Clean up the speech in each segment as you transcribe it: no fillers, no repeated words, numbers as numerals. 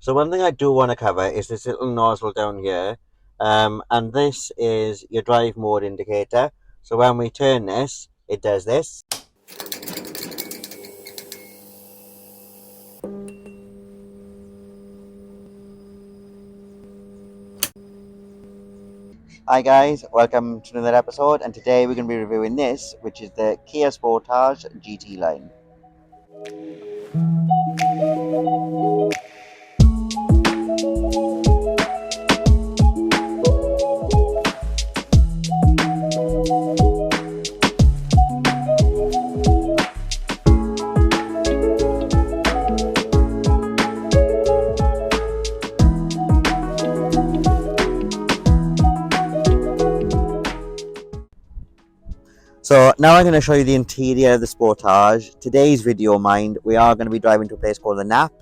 So one thing I do want to cover is this little nozzle down here, and this is your drive mode indicator. So when we turn this, it does this. Hi guys, welcome to another episode, and today we're going to be reviewing this, which is the Kia Sportage GT line. So now I'm going to show you the interior of the Sportage. Today's video, mind, we are going to be driving to a place called the Nap.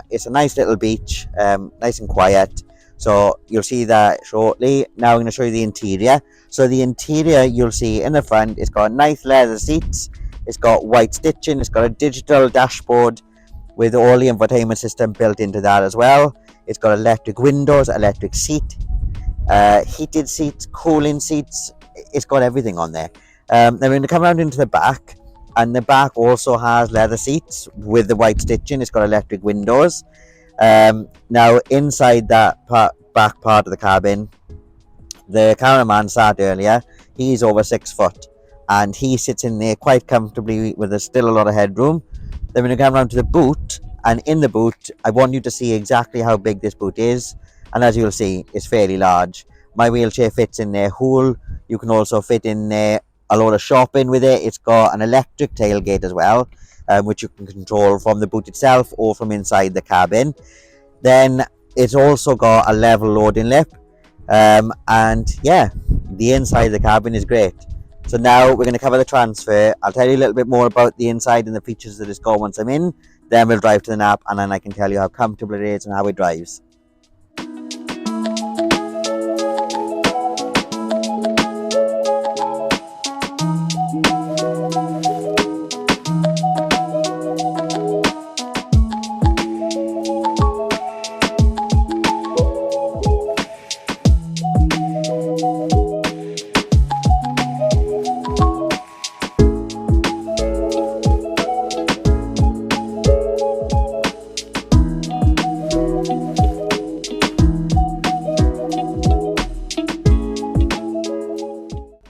It's a nice little beach, nice and quiet. So you'll see that shortly. Now I'm going to show you the interior. So the interior, you'll see in the front, it's got nice leather seats. It's got white stitching. It's got a digital dashboard with all the infotainment system built into that as well. It's got electric windows, electric seat, heated seats, cooling seats. It's got everything on there. Then we're going to come around into the back, and the back also has leather seats with the white stitching. It's got electric windows. Now inside that back part of the cabin, the cameraman sat earlier. He's over 6 foot, and he sits in there quite comfortably with still a lot of headroom. Then we're going to come around to the boot, and in the boot, I want you to see exactly how big this boot is, and as you'll see, it's fairly large. My wheelchair fits in there whole. You can also fit in there a lot of shopping with it. It's got an electric tailgate as well, which you can control from the boot itself or from inside the cabin. Then it's also got a level loading lip, and yeah, the inside of the cabin is great. So now we're going to cover the transfer. I'll tell you a little bit more about the inside and the features that it's got once I'm in. Then we'll drive to the Nap, and then I can tell you how comfortable it is and how it drives.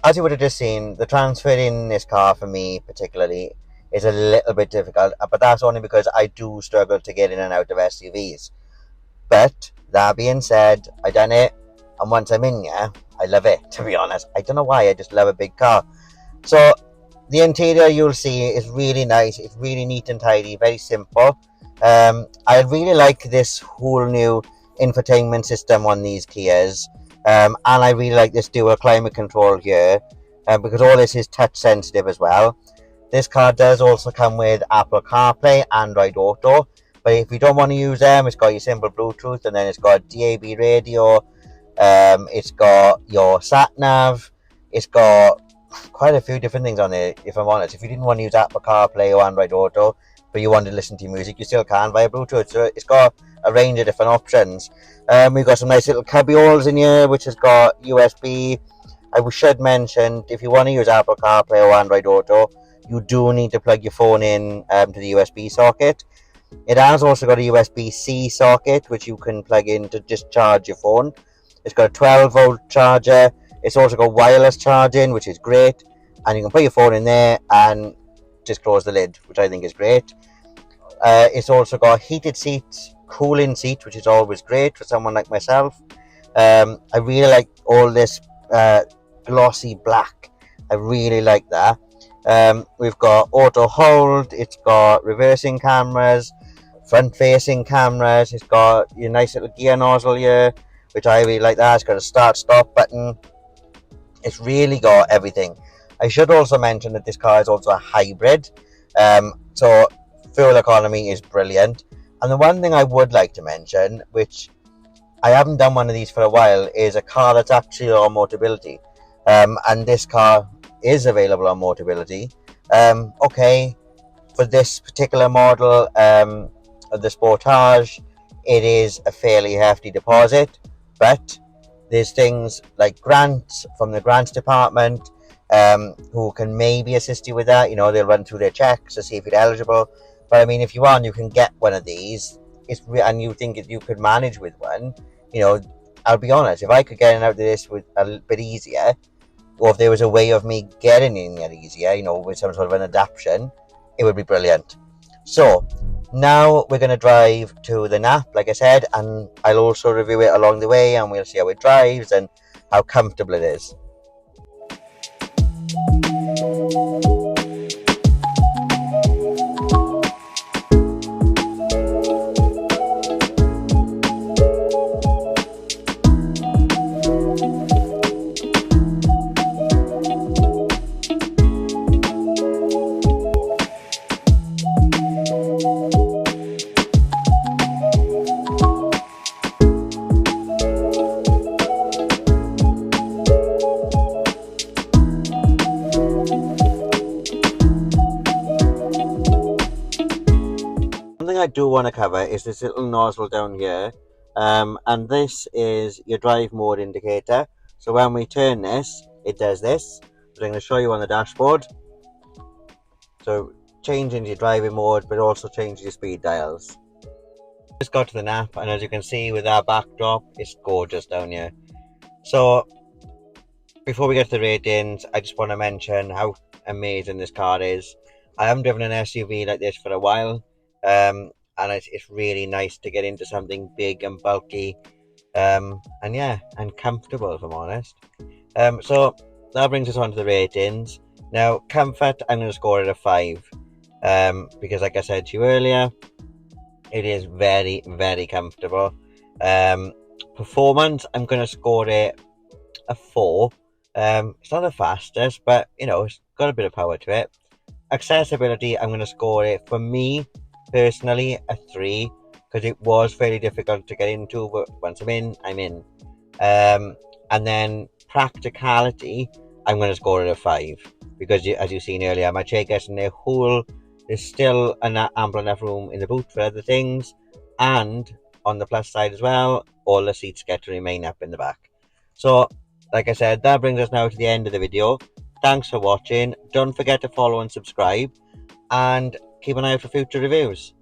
As you would have just seen, the transfer in this car for me particularly is a little bit difficult, but that's only because I do struggle to get in and out of SUVs. But that being said, I done it, and once I'm in here, I love it, to be honest. I don't know why, I just love a big car. So the interior, you'll see, is really nice. It's really neat and tidy, very simple. I really like this whole new infotainment system on these Kias. And I really like this dual climate control here, because all this is touch sensitive as well. This car does also come with Apple CarPlay, Android Auto, but if you don't want to use them, it's got your simple Bluetooth, and then it's got DAB radio, it's got your sat nav, it's got quite a few different things on it, if I'm honest. If you didn't want to use Apple CarPlay or Android Auto, but you wanted to listen to your music, you still can via Bluetooth. So it's got a range of different options. We've got some nice little cubby holes in here, which has got USB. I should mention, if you want to use Apple CarPlay or Android Auto, you do need to plug your phone in to the USB socket. It has also got a USB-C socket, which you can plug in to just charge your phone. It's got a 12-volt charger. It's also got wireless charging, which is great. And you can put your phone in there and just close the lid, which I think is great. It's also got heated seats, cooling seat, which is always great for someone like myself. I really like all this glossy black. I really like that. We've got auto hold. It's got reversing cameras, front facing cameras. It's got your nice little gear nozzle here, which I really like that. It's got a start stop button. It's really got everything. I should also mention that this car is also a hybrid, so fuel economy is brilliant. And the one thing I would like to mention, which I haven't done one of these for a while, is a car that's actually on Motability. And this car is available on Motability. Okay, for this particular model of the Sportage, it is a fairly hefty deposit, but there's things like grants from the grants department, who can maybe assist you with that. You know, they'll run through their checks to see if you're eligible. But I mean, if you want, you can get one of these. And you think that you could manage with one, you know, I'll be honest, if I could get out of this with a bit easier, or if there was a way of me getting in there easier, you know, with some sort of an adaptation, it would be brilliant. So now we're going to drive to the nap, like I said, and I'll also review it along the way, and we'll see how it drives and how comfortable it is. Something I do want to cover is this little nozzle down here, and this is your drive mode indicator. So when we turn this, it does this. So I'm going to show you on the dashboard. So changing your driving mode, but also changes your speed dials. Just got to the nap, and as you can see with our backdrop, it's gorgeous down here. So before we get to the ratings, I just want to mention how amazing this car is. I haven't driven an SUV like this for a while. And it's really nice to get into something big and bulky, and yeah, and comfortable, if I'm honest. So that brings us on to the ratings. Now, comfort, I'm going to score it a 5, because like I said to you earlier, it is very, very comfortable. Performance, I'm going to score it a 4. It's not the fastest, but you know, it's got a bit of power to it. Accessibility, I'm going to score it, for me personally, a 3, because it was very difficult to get into, but once I'm in, I'm in. And then practicality, I'm going to score it a 5, because as you've seen earlier, my chair gets in there whole. There's still ample enough room in the boot for other things, and on the plus side as well, all the seats get to remain up in the back. So like I said, that brings us now to the end of the video. Thanks for watching. Don't forget to follow and subscribe, and keep an eye out for future reviews.